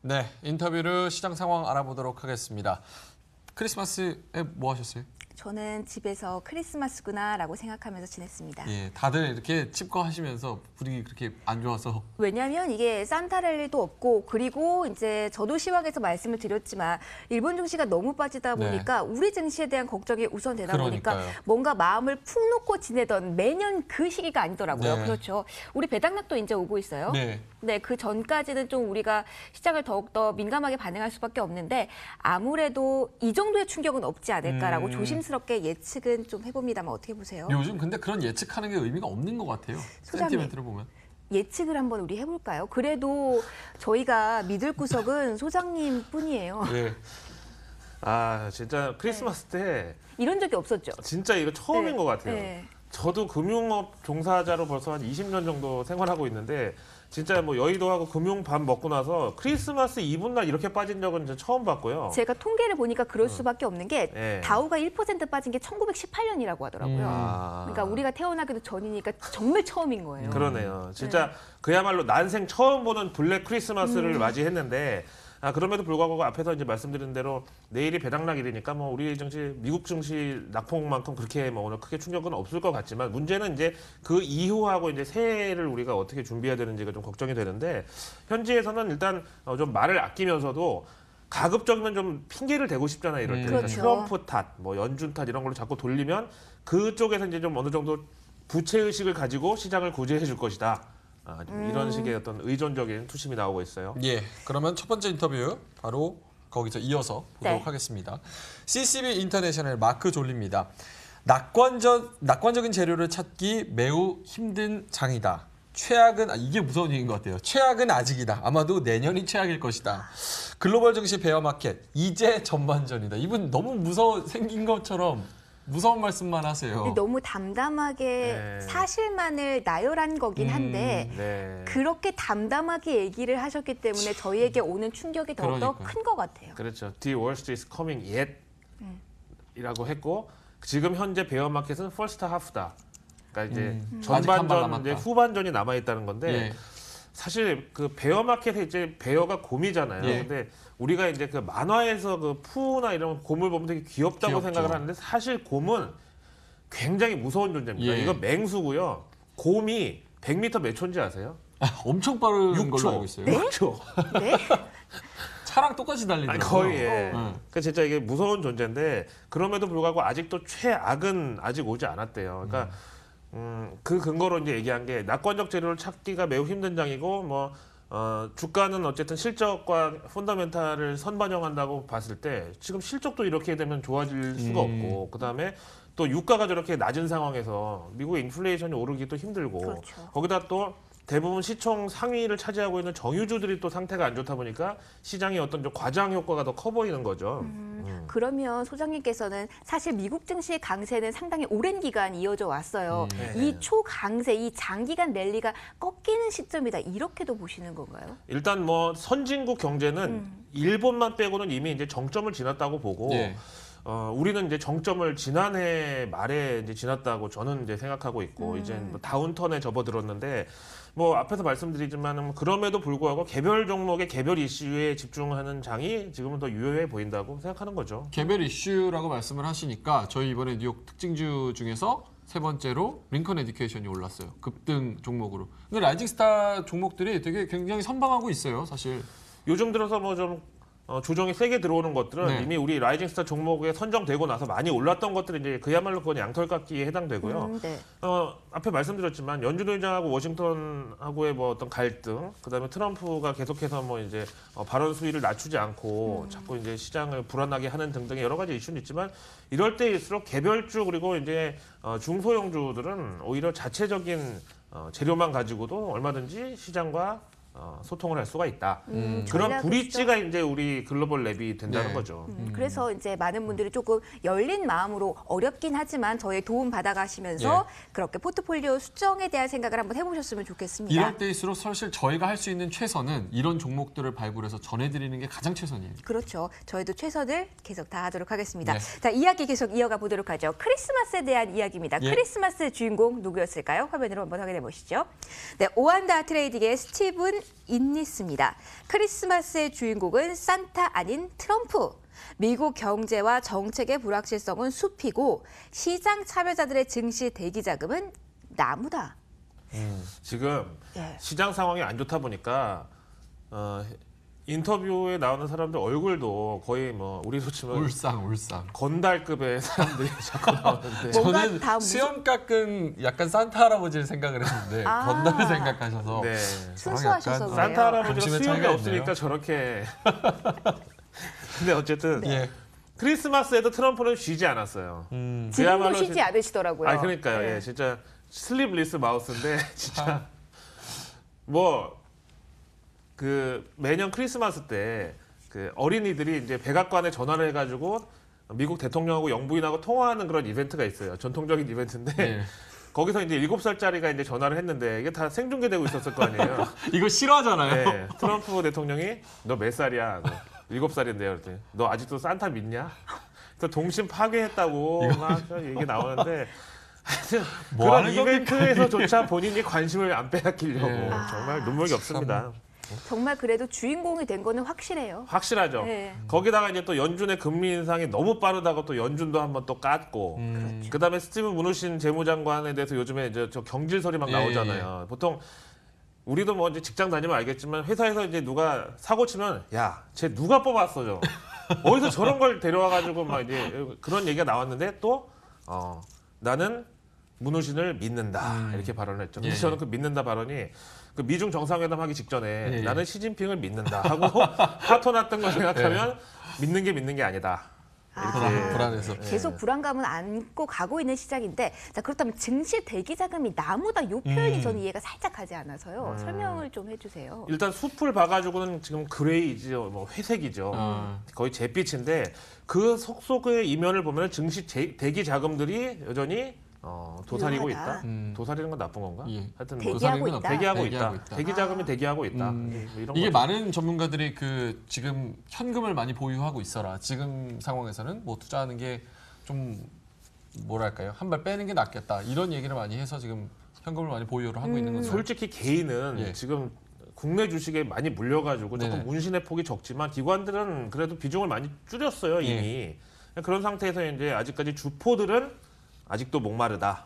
네, 인터뷰를 시장 상황 알아보도록 하겠습니다. 크리스마스에 뭐 하셨어요? 저는 집에서 크리스마스구나라고 생각하면서 지냈습니다. 예, 다들 이렇게 칩거하시면서 분위기 그렇게 안 좋아서. 왜냐하면 이게 산타랠리도 없고 그리고 이제 저도 시황에서 말씀을 드렸지만 일본 증시가 너무 빠지다 보니까 우리 증시에 대한 걱정이 우선 되다 보니까 뭔가 마음을 푹 놓고 지내던 매년 그 시기가 아니더라고요. 네. 그렇죠. 우리 배당락도 이제 오고 있어요. 네, 그 전까지는 좀 우리가 시장을 더욱더 민감하게 반응할 수밖에 없는데 아무래도 이 정도의 충격은 없지 않을까라고 조심스럽게 예측은 좀 해봅니다만 어떻게 보세요? 요즘 근데 그런 예측하는 게 의미가 없는 것 같아요. 센티멘트를 보면. 예측을 한번 우리 해볼까요? 그래도 저희가 믿을 구석은 소장님 뿐이에요. 예. 아, 진짜 크리스마스 때 이런 적이 없었죠? 진짜 이거 처음인 것 같아요. 네. 저도 금융업 종사자로 벌써 한 20년 정도 생활하고 있는데 진짜 뭐 여의도하고 금융 밥 먹고 나서 크리스마스 이브날 이렇게 빠진 적은 진짜 처음 봤고요. 제가 통계를 보니까 그럴 수밖에 없는 게 네. 다우가 1% 빠진 게 1918년이라고 하더라고요. 그러니까 우리가 태어나기도 전이니까 정말 처음인 거예요. 그러네요. 진짜 그야말로 난생 처음 보는 블랙 크리스마스를 맞이했는데 그럼에도 불구하고 앞에서 이제 말씀드린 대로 내일이 배당락일이니까 뭐 우리 증시, 미국 증시 낙폭만큼 그렇게 뭐 오늘 크게 충격은 없을 것 같지만 문제는 이제 그 이후하고 이제 새해를 우리가 어떻게 준비해야 되는지가 좀 걱정이 되는데 현지에서는 일단 좀 말을 아끼면서도 가급적이면 좀 핑계를 대고 싶잖아요. 이럴 때. 그렇죠. 트럼프 탓, 뭐 연준 탓 이런 걸로 자꾸 돌리면 그쪽에서 이제 좀 어느 정도 부채의식을 가지고 시장을 구제해 줄 것이다. 이런 식의 어떤 의존적인 투심이 나오고 있어요. 예, 그러면 첫 번째 인터뷰 바로 거기서 이어서 보도록 하겠습니다. CCB 인터내셔널 마크 졸리입니다. 낙관적인 재료를 찾기 매우 힘든 장이다. 최악은 이게 무서운 얘기인 것 같아요. 최악은 아직이다. 아마도 내년이 최악일 것이다. 글로벌 증시 베어마켓 이제 전반전이다. 이분 너무 생긴 것처럼 무서운 말씀만 하세요. 너무 담담하게 사실만을 나열한 거긴 한데 그렇게 담담하게 얘기를 하셨기 때문에 저희에게 오는 충격이 더욱더 큰 것 같아요. 그렇죠. The worst is coming yet 이라고 했고 지금 현재 베어마켓은 first half다. 그러니까 이제 전반전, 이제 후반전이 남아 있다는 건데 사실 그 베어마켓에 이제 베어가 곰이잖아요. 근데 우리가 이제 그 만화에서 그 푸나 이런 곰을 보면 되게 귀엽다고 생각을 하는데 사실 곰은 굉장히 무서운 존재입니다. 이거 맹수고요. 곰이 100m 몇 초인지 아세요? 엄청 빠른 6초. 걸로 알고 있어요. 6초. 네? 차랑 똑같이 달리더라고요. 거의. 그러니까 진짜 이게 무서운 존재인데 그럼에도 불구하고 아직도 최악은 아직 오지 않았대요. 그러니까 그 근거로 이제 얘기한 게 낙관적 재료를 찾기가 매우 힘든 장이고 뭐 주가는 어쨌든 실적과 펀더멘탈을 선반영한다고 봤을 때 지금 실적도 이렇게 되면 좋아질 수가 없고 그다음에 또 유가가 저렇게 낮은 상황에서 미국의 인플레이션이 오르기도 힘들고 거기다 또 대부분 시총 상위를 차지하고 있는 정유주들이 또 상태가 안 좋다 보니까 시장의 어떤 좀 과장 효과가 더 커 보이는 거죠. 그러면 소장님께서는 사실 미국 증시의 강세는 상당히 오랜 기간 이어져 왔어요. 이 초강세, 이 장기간 랠리가 꺾이는 시점이다. 이렇게도 보시는 건가요? 일단 뭐 선진국 경제는 일본만 빼고는 이미 이제 정점을 지났다고 보고 우리는 이제 정점을 지난해 말에 이제 지났다고 저는 이제 생각하고 있고 이제 뭐 다운턴에 접어들었는데 뭐 앞에서 말씀드리지만 그럼에도 불구하고 개별 종목의 개별 이슈에 집중하는 장이 지금은 더 유효해 보인다고 생각하는 거죠. 개별 이슈라고 말씀을 하시니까 저희 이번에 뉴욕 특징주 중에서 세 번째로 링컨 에듀케이션이 올랐어요. 급등 종목으로. 근데 라이징 스타 종목들이 되게 굉장히 선방하고 있어요, 사실. 요즘 들어서 뭐 좀 조정이 세게 들어오는 것들은 이미 우리 라이징 스타 종목에 선정되고 나서 많이 올랐던 것들이 이제 그야말로 그건 양털 깎기에 해당되고요. 앞에 말씀드렸지만 연준 의장하고 워싱턴하고의 뭐 어떤 갈등, 그다음에 트럼프가 계속해서 뭐 이제 발언 수위를 낮추지 않고 자꾸 이제 시장을 불안하게 하는 등등의 여러 가지 이슈는 있지만 이럴 때일수록 개별주 그리고 이제 중소형주들은 오히려 자체적인 재료만 가지고도 얼마든지 시장과 소통을 할 수가 있다. 그런 브릿지가 이제 우리 글로벌 랩이 된다는 거죠. 그래서 이제 많은 분들이 조금 열린 마음으로 어렵긴 하지만 저의 도움 받아가시면서 그렇게 포트폴리오 수정에 대한 생각을 한번 해보셨으면 좋겠습니다. 이럴 때일수록 사실 저희가 할 수 있는 최선은 이런 종목들을 발굴해서 전해드리는 게 가장 최선이에요. 그렇죠. 저희도 최선을 계속 다하도록 하겠습니다. 자, 이야기 계속 이어가 보도록 하죠. 크리스마스에 대한 이야기입니다. 크리스마스 주인공 누구였을까요? 화면으로 한번 확인해 보시죠. 네, 오한다 트레이딩의 스티븐 인니스입니다. 크리스마스의 주인공은 산타 아닌 트럼프. 미국 경제와 정책의 불확실성은 숲이고 시장 참여자들의 증시 대기 자금은 나무다. 지금 시장 상황이 안 좋다 보니까 인터뷰에 나오는 사람들 얼굴도 거의 뭐 우리로 치면 울상. 건달급의 사람들이 자꾸 나오는데 저는 수염 깎은 약간 산타 할아버지를 생각을 했는데 건달을 생각하셔서 네. 순수하셔서 그래요. 산타 할아버지가 점심에 수염이 차이가 없으니까 있네요. 저렇게 근데 어쨌든 예. 크리스마스에도 트럼프는 쉬지 않았어요. 지금도 그야말로 쉬지 않으시더라고요. 아 그러니까요. 네. 예, 진짜 슬립리스 마우스인데 진짜 뭐 그 매년 크리스마스 때 그 어린이들이 이제 백악관에 전화를 해가지고 미국 대통령하고 영부인하고 통화하는 그런 이벤트가 있어요. 전통적인 이벤트인데 네. 거기서 이제 7살짜리가 이제 전화를 했는데 이게 다 생중계되고 있었을 거 아니에요. 이거 싫어하잖아요. 네, 트럼프 대통령이 너 몇 살이야? 7살인데요. 그랬더니 너 아직도 산타 믿냐? 그래서 동심 파괴했다고 막 얘기 나오는데 하여튼 뭐 그런 하는 겁니까, 이벤트에서조차 본인이 관심을 안 빼앗기려고 예. 정말 눈물이 없습니다. 정말 그래도 주인공이 된 거는 확실해요. 확실하죠. 네. 거기다가 이제 또 연준의 금리 인상이 너무 빠르다고 또 연준도 한번 또 깠고 그다음에 스티브 무누신 재무장관에 대해서 요즘에 이제 저 경질설이 막 예, 나오잖아요. 보통 우리도 뭐 이제 직장 다니면 알겠지만 회사에서 이제 누가 사고 치면 야, 쟤 누가 뽑았어, 저. 어디서 저런 걸 데려와 가지고 막 이제 그런 얘기가 나왔는데 또 나는 문우신을 믿는다. 이렇게 발언을 했죠. 근데 예, 저는 그 믿는다 발언이 그 미중 정상회담 하기 직전에 예. 나는 시진핑을 믿는다 하고 화토 났던 걸 생각하면 믿는 게 아니다. 이렇게 불안해서. 계속 불안감은 안고 가고 있는 시장인데 자 그렇다면 증시 대기 자금이 나무다 이 표현이 저는 이해가 살짝 가지 않아서요. 설명을 좀 해주세요. 일단 숲을 봐가지고는 지금 그레이죠, 뭐 회색이죠. 거의 잿빛인데 그 속속의 이면을 보면 증시 대기 자금들이 여전히 도사리고 유효하다. 있다. 도사리는 건 나쁜 건가? 예. 하여튼 대기하고 도사리는 있다. 대기하고 대기하고 있다. 있다. 대기 자금이 대기하고 있다. 뭐 이런 이게 거죠. 많은 전문가들이 그 지금 현금을 많이 보유하고 있어라. 지금 상황에서는 뭐 투자하는 게 좀 뭐랄까요? 한 발 빼는 게 낫겠다. 이런 얘기를 많이 해서 지금 현금을 많이 보유를 하고 있는 건데. 솔직히 개인은 예. 지금 국내 주식에 많이 물려가지고 조금 네네. 문신의 폭이 적지만 기관들은 그래도 비중을 많이 줄였어요 이미. 그런 상태에서 이제 아직까지 주포들은 아직도 목마르다.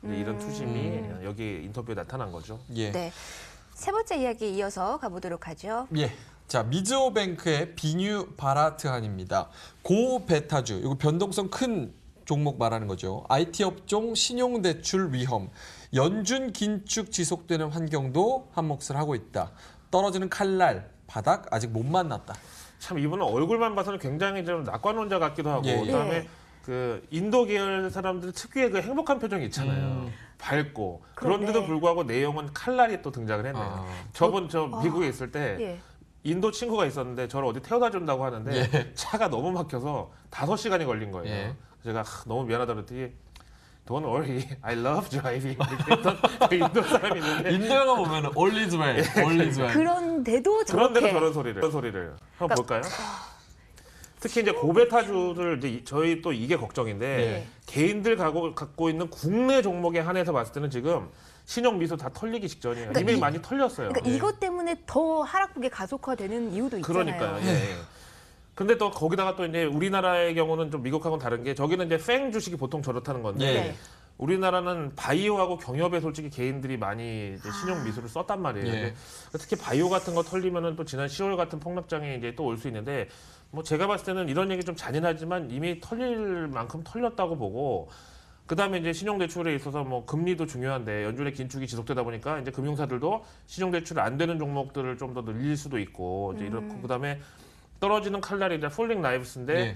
이제 이런 투심이 여기 인터뷰에 나타난 거죠. 예. 네. 세 번째 이야기 이어서 가보도록 하죠. 예. 자, 미즈호뱅크의 비뉴 바라트한입니다. 고베타주, 이거 변동성 큰 종목 말하는 거죠. IT 업종 신용대출 위험, 연준 긴축 지속되는 환경도 한몫을 하고 있다. 떨어지는 칼날, 바닥 아직 못 만났다. 참 이분은 얼굴만 봐서는 굉장히 좀 낙관론자 같기도 하고 예, 예. 그다음에 예. 그 인도 계열 사람들 특유의 그 행복한 표정이 있잖아요. 밝고 그런데도 그런데. 불구하고 내용은 칼날이 또 등장을 했네요. 아. 저번 저 미국에 있을 때 예. 인도 친구가 있었는데 저를 어디 태워다 준다고 하는데 예. 차가 너무 막혀서 5시간이 걸린 거예요. 예. 제가 너무 미안하다 그랬더니 Don't worry, I love driving. 이렇게 했던 그 인도 사람이 있는데 인도 영화 보면 all is well, all is well. 그런데도 저렇게 그런데도 저런 소리를 한번 볼까요? 특히 이제 고베타주들 이제 저희 또 이게 걱정인데 네. 개인들 갖고 있는 국내 종목에 한해서 봤을 때는 지금 신용 미수 다 털리기 직전이에요. 그러니까 이미 이- 많이 털렸어요. 그러니까 예. 이것 때문에 더 하락폭이 가속화되는 이유도 있잖아요. 그러니까요. 예. 근데 또 거기다가 또 이제 우리나라의 경우는 좀 미국하고는 다른 게 저기는 이제 팽 주식이 보통 저렇다는 건데 예. 네. 우리나라는 바이오하고 경협에 솔직히 개인들이 많이 이제 신용 미수를 썼단 말이에요. 예. 근데 특히 바이오 같은 거 털리면은 또 지난 10월 같은 폭락장에 이제 또 올 수 있는데 뭐 제가 봤을 때는 이런 얘기 좀 잔인하지만 이미 털릴 만큼 털렸다고 보고 그다음에 이제 신용대출에 있어서 뭐 금리도 중요한데 연준의 긴축이 지속되다 보니까 이제 금융사들도 신용대출 안 되는 종목들을 좀 더 늘릴 수도 있고 이제 이렇고 그다음에 떨어지는 칼날이 이제 폴링 나이브스인데 예.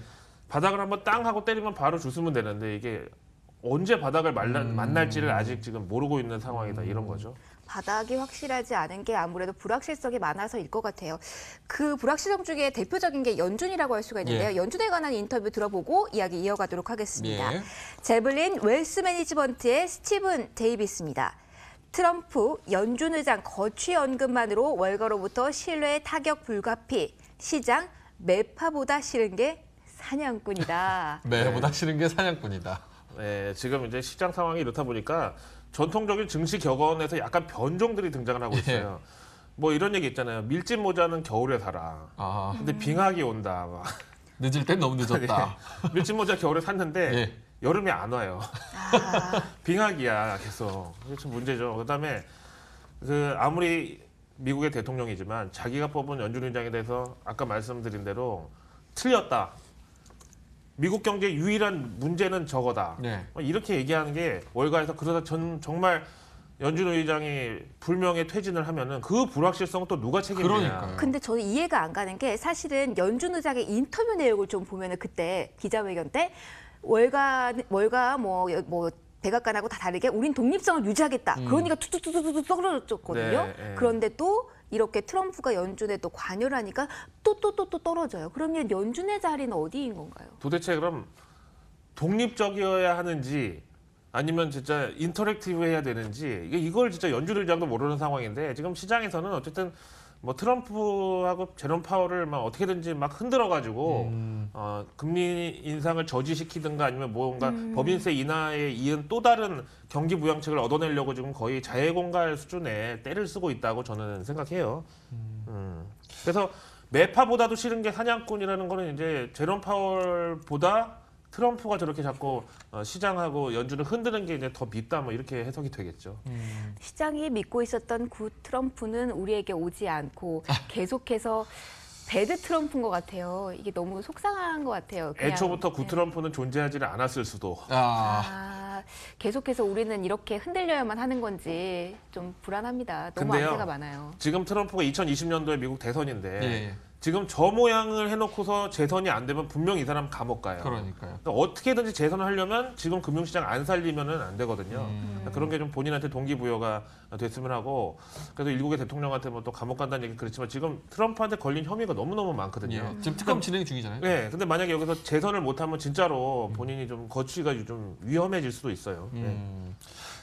바닥을 한번 땅 하고 때리면 바로 주스면 되는데 이게 언제 바닥을 만날지를 아직 지금 모르고 있는 상황이다 이런 거죠. 바닥이 확실하지 않은 게 아무래도 불확실성이 많아서일 것 같아요. 그 불확실성 중에 대표적인 게 연준이라고 할 수가 있는데요. 예. 연준에 관한 인터뷰 들어보고 이야기 이어가도록 하겠습니다. 예. 제블린 웰스 매니지먼트의 스티븐 데이비스입니다. 트럼프 연준 의장 거취 연금만으로 월가로부터 신뢰 타격 불가피, 시장 매파보다 싫은 게 사냥꾼이다. 매보다 싫은 게 사냥꾼이다. 네, 지금 이제 시장 상황이 이렇다 보니까 전통적인 증시 격언에서 약간 변종들이 등장을 하고 있어요. 뭐 이런 얘기 있잖아요. 밀짚 모자는 겨울에 살아. 근데 빙하기 온다. 막. 늦을 땐 너무 늦었다. 네. 밀짚 모자 겨울에 샀는데 예. 여름에 안 와요. 빙하기야 계속. 이게 좀 문제죠. 그다음에 그 아무리 미국의 대통령이지만 자기가 뽑은 연준 의장에 대해서 아까 말씀드린 대로 틀렸다. 미국 경제의 유일한 문제는 저거다. 네. 이렇게 얘기하는 게 월가에서 그러다 정말 연준 의장이 불명예 퇴진을 하면은 그 불확실성 또 누가 책임지냐. 그러니까요. 근데 저는 이해가 안 가는 게 사실은 연준 의장의 인터뷰 내용을 좀 보면은 그때 기자회견 때 월가 뭐 백악관하고 다 다르게 우린 독립성을 유지하겠다. 그러니까 툭툭툭툭 떨어졌거든요. 네, 네. 그런데 또 이렇게 트럼프가 연준에 또 관여를 하니까 또 떨어져요. 그러면 연준의 자리는 어디인 건가요? 도대체 그럼 독립적이어야 하는지 아니면 진짜 인터랙티브 해야 되는지 이걸 진짜 연준 의장도 모르는 상황인데 지금 시장에서는 어쨌든 뭐 트럼프하고 제롬 파월을 막 어떻게든지 막 흔들어가지고 금리 인상을 저지시키든가 아니면 뭔가 법인세 인하에 이은 또 다른 경기 부양책을 얻어내려고 지금 거의 자해공갈 수준의 때를 쓰고 있다고 저는 생각해요. 그래서 매파보다도 싫은 게 사냥꾼이라는 거는 이제 제롬 파월보다 트럼프가 저렇게 자꾸 시장하고 연준을 흔드는 게 이제 더 밉다 뭐 이렇게 해석이 되겠죠. 시장이 믿고 있었던 구 트럼프는 우리에게 오지 않고 계속해서 배드 트럼프인 것 같아요. 이게 너무 속상한 것 같아요. 그냥. 애초부터 구 트럼프는 존재하지를 않았을 수도. 계속해서 우리는 이렇게 흔들려야만 하는 건지 좀 불안합니다. 너무 근데요, 안세가 많아요. 지금 트럼프가 2020년도에 미국 대선인데 예. 지금 저 모양을 해놓고서 재선이 안 되면 분명 이 사람 감옥 가요. 그러니까요. 그러니까 어떻게든지 재선을 하려면 지금 금융시장 안 살리면은 안 되거든요. 그런 게 좀 본인한테 동기부여가 됐으면 하고 그래도 일국의 대통령한테 뭐 또 감옥 간다는 얘기 그렇지만 지금 트럼프한테 걸린 혐의가 너무너무 많거든요. 예. 지금 특검 진행 중이잖아요. 네, 근데 만약에 여기서 재선을 못하면 진짜로 본인이 좀 거취가 좀 위험해질 수도 있어요. 네.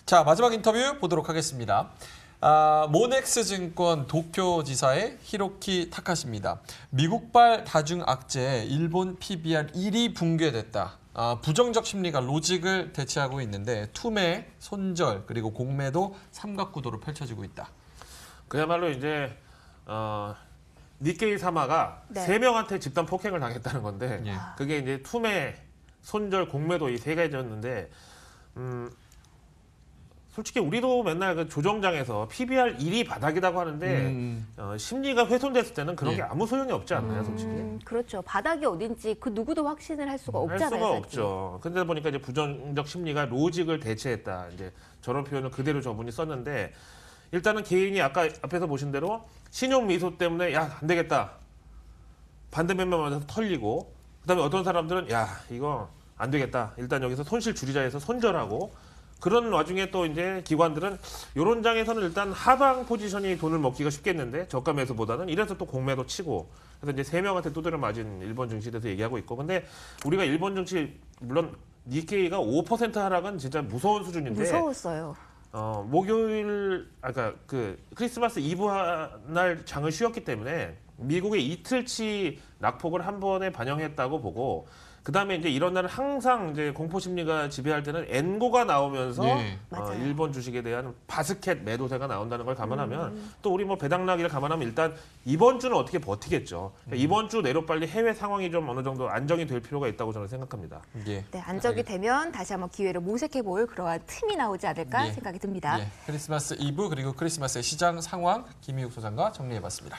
자, 마지막 인터뷰 보도록 하겠습니다. 모넥스 증권 도쿄지사의 히로키 타카시입니다. 미국발 다중악재 일본 PBR 1위 붕괴됐다. 부정적 심리가 로직을 대체하고 있는데 투매, 손절 그리고 공매도 삼각구도로 펼쳐지고 있다. 그야말로 이제 니케이 사마가 네. 3명한테 집단 폭행을 당했다는 건데 예. 그게 이제 투매, 손절, 공매도 이 3가지였는데 솔직히 우리도 맨날 그 조정장에서 PBR 1위 바닥이라고 하는데 심리가 훼손됐을 때는 그런 예. 게 아무 소용이 없지 않나요, 솔직히? 그렇죠. 바닥이 어딘지 그 누구도 확신을 할 수가 할 없잖아요. 수가 사실. 없죠. 근데 보니까 이제 부정적 심리가 로직을 대체했다. 이제 저런 표현을 그대로 저분이 썼는데 일단은 개인이 아까 앞에서 보신 대로 신용 미소 때문에 야, 안 되겠다. 반대면만 맞아서 털리고 그다음에 어떤 사람들은 야, 이거 안 되겠다. 일단 여기서 손실 줄이자 해서 손절하고 그런 와중에 또 이제 기관들은 이런 장에서는 일단 하방 포지션이 돈을 먹기가 쉽겠는데 저가 매수보다는 이래서 또 공매도 치고 그래서 이제 3명한테 두드려 맞은 일본 증시에 대해서 얘기하고 있고 근데 우리가 일본 증시 물론 니케이가 5% 하락은 진짜 무서운 수준인데 무서웠어요. 목요일 아까 그 크리스마스 이브 날 장을 쉬었기 때문에 미국의 이틀치 낙폭을 한 번에 반영했다고 보고 그다음에 이제 이런 날은 항상 이제 공포 심리가 지배할 때는 엔고가 나오면서 네. 맞아요. 일본 주식에 대한 바스켓 매도세가 나온다는 걸 감안하면 또 우리 뭐 배당락이를 감안하면 일단 이번 주는 어떻게 버티겠죠. 그러니까 이번 주 내로 빨리 해외 상황이 좀 어느 정도 안정이 될 필요가 있다고 저는 생각합니다. 예. 네, 안정이 되면 다시 한번 기회를 모색해볼 그러한 틈이 나오지 않을까 예. 생각이 듭니다. 예. 크리스마스 이브 그리고 크리스마스의 시장 상황 김희욱 소장과 정리해봤습니다.